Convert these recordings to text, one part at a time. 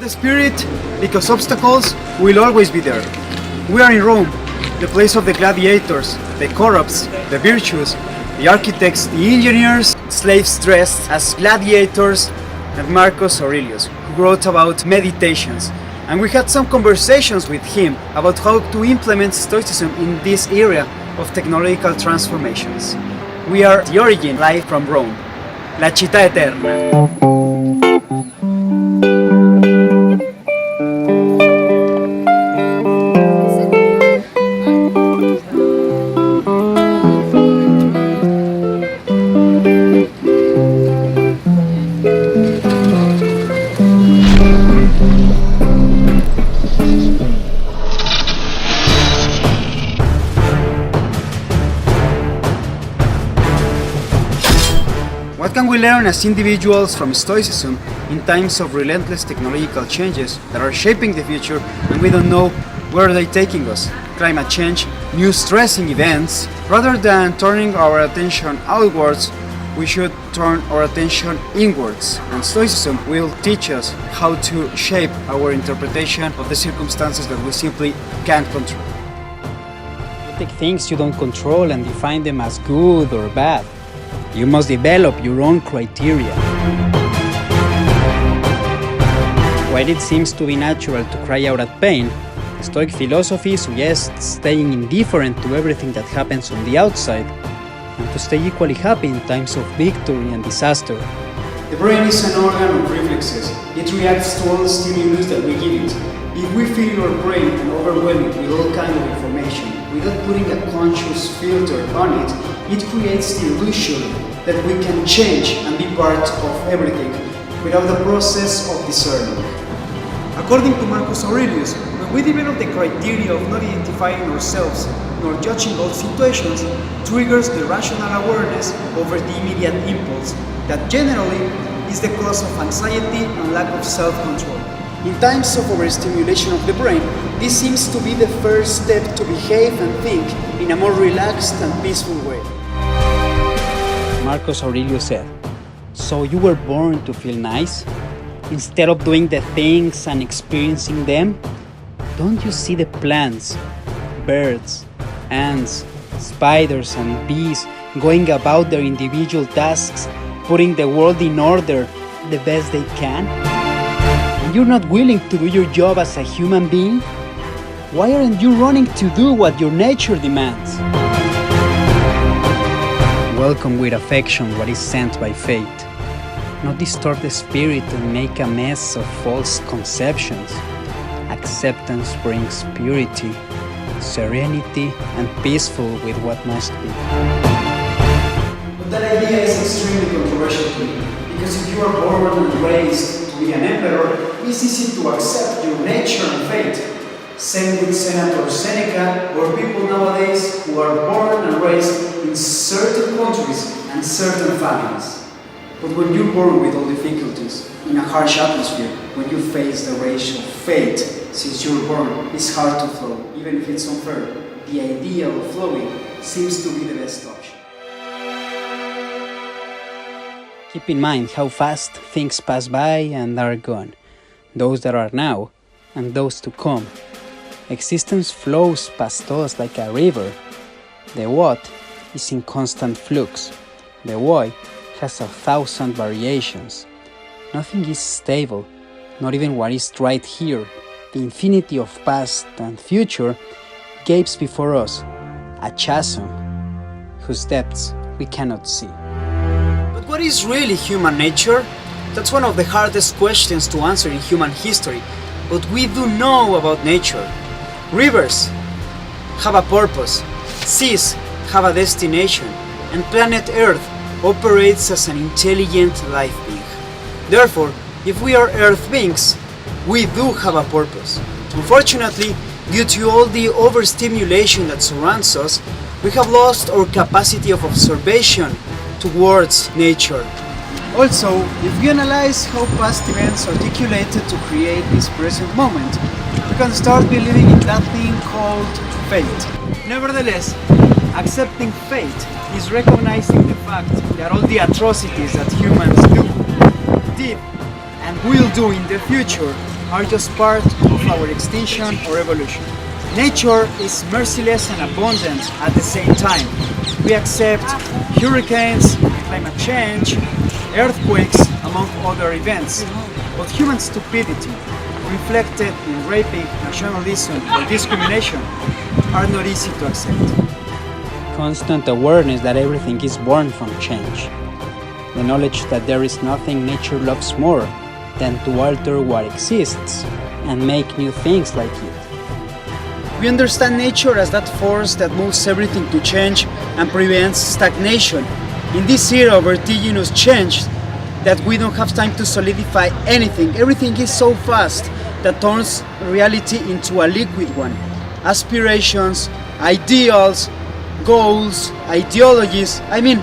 the spirit, because obstacles will always be there. We are in Rome, the place of the gladiators, the corrupts, the virtuous, the architects, the engineers, slaves dressed as gladiators, and Marcus Aurelius, who wrote about meditations. And we had some conversations with him about how to implement Stoicism in this area of technological transformations. We are the Origen, live from Rome, la città eterna. What can we learn as individuals from Stoicism in times of relentless technological changes that are shaping the future and we don't know where they're taking us? Climate change, new stressing events. Rather than turning our attention outwards, we should turn our attention inwards. And Stoicism will teach us how to shape our interpretation of the circumstances that we simply can't control. You take things you don't control and define them as good or bad. You must develop your own criteria. While it seems to be natural to cry out at pain, Stoic philosophy suggests staying indifferent to everything that happens on the outside and to stay equally happy in times of victory and disaster. The brain is an organ of reflexes. It reacts to all the stimulus that we give it. If we fill our brain and overwhelm it with all kinds of information, without putting a conscious filter on it, it creates the illusion that we can change and be part of everything without the process of discerning. According to Marcus Aurelius, when we develop the criteria of not identifying ourselves nor judging all situations, triggers the rational awareness over the immediate impulse that generally is the cause of anxiety and lack of self-control. In times of overstimulation of the brain, this seems to be the first step to behave and think in a more relaxed and peaceful way. Marcus Aurelius said, "So you were born to feel nice? Instead of doing the things and experiencing them? Don't you see the plants, birds, ants, spiders and bees going about their individual tasks, putting the world in order the best they can? And you're not willing to do your job as a human being? Why aren't you running to do what your nature demands? Welcome with affection what is sent by fate. Not distort the spirit and make a mess of false conceptions. Acceptance brings purity, serenity, and peaceful with what must be." But that idea is extremely controversial to me, because if you are born and raised to be an emperor, it's easy to accept your nature and fate. Same with Senator Seneca, or people nowadays who are born and raised in certain countries and certain families. But when you're born with all difficulties, in a harsh atmosphere, when you face the rage of fate, since you're born, it's hard to flow, even if it's unfair. The idea of flowing seems to be the best option. Keep in mind how fast things pass by and are gone, those that are now and those to come. Existence flows past us like a river. The what is in constant flux. The why has 1,000 variations. Nothing is stable, not even what is right here. The infinity of past and future gapes before us, a chasm whose depths we cannot see. But what is really human nature? That's one of the hardest questions to answer in human history, but we do know about nature. Rivers have a purpose, seas have a destination, and planet Earth operates as an intelligent life being. Therefore, if we are Earth beings, we do have a purpose. Unfortunately, due to all the overstimulation that surrounds us, we have lost our capacity of observation towards nature. Also, if we analyze how past events articulated to create this present moment, we can start believing in that thing called fate. Nevertheless, accepting fate is recognizing the fact that all the atrocities that humans do, did, and will do in the future are just part of our extinction or evolution. Nature is merciless and abundant at the same time. We accept hurricanes, climate change, earthquakes, among other events. But human stupidity, reflected in raping, nationalism, or discrimination, are not easy to accept. Constant awareness that everything is born from change. The knowledge that there is nothing nature loves more than to alter what exists and make new things like it. We understand nature as that force that moves everything to change and prevents stagnation. In this era of vertiginous change, that we don't have time to solidify anything. Everything is so fast that turns reality into a liquid one. Aspirations, ideals, goals, ideologies. I mean,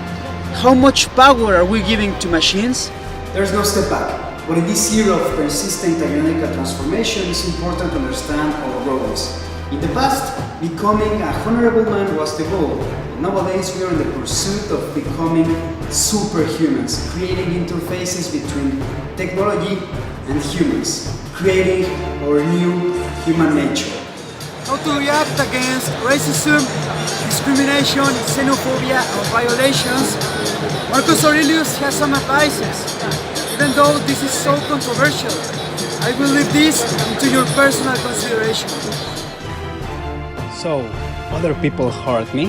how much power are we giving to machines? There's no step back. But in this era of persistent dynamic transformation, it's important to understand our roles. In the past, becoming a honorable man was the goal. Nowadays, we are in the pursuit of becoming superhumans, creating interfaces between technology and humans, creating our new human nature. How to react against racism, discrimination, xenophobia, and violations? Marcus Aurelius has some advices. Even though this is so controversial, I will leave this into your personal consideration. So, other people hurt me?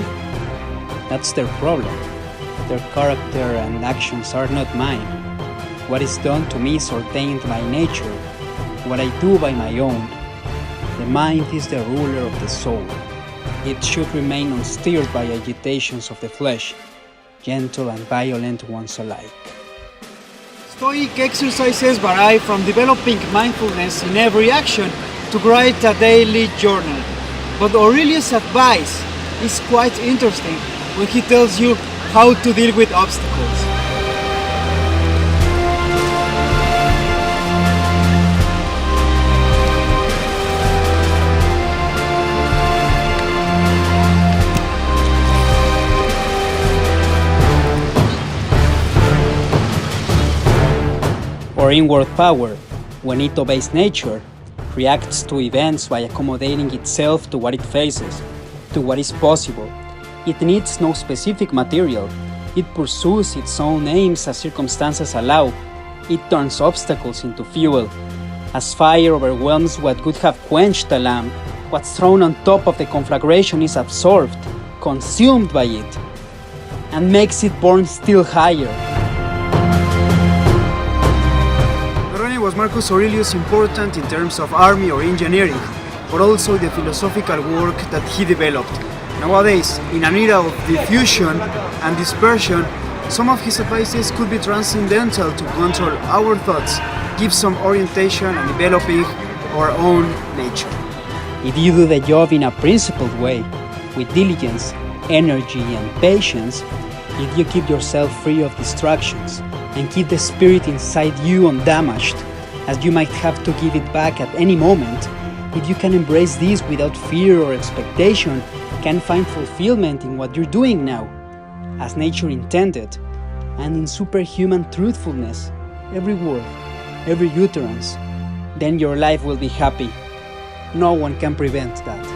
That's their problem. Their character and actions are not mine. What is done to me is ordained by nature. What I do by my own. The mind is the ruler of the soul. It should remain unsteered by agitations of the flesh, gentle and violent ones alike. Stoic exercises vary from developing mindfulness in every action to write a daily journal. But Aurelius' advice is quite interesting when he tells you how to deal with obstacles. Or inward power, when it obeys nature, reacts to events by accommodating itself to what it faces, to what is possible. It needs no specific material. It pursues its own aims as circumstances allow. It turns obstacles into fuel. As fire overwhelms what could have quenched a lamp, what's thrown on top of the conflagration is absorbed, consumed by it, and makes it burn still higher. Was Marcus Aurelius important in terms of army or engineering, but also the philosophical work that he developed. Nowadays, in an era of diffusion and dispersion, some of his advices could be transcendental to control our thoughts, give some orientation and developing our own nature. If you do the job in a principled way, with diligence, energy and patience, if you keep yourself free of distractions and keep the spirit inside you undamaged, as you might have to give it back at any moment, if you can embrace this without fear or expectation, can find fulfillment in what you're doing now, as nature intended, and in superhuman truthfulness, every word, every utterance, then your life will be happy. No one can prevent that.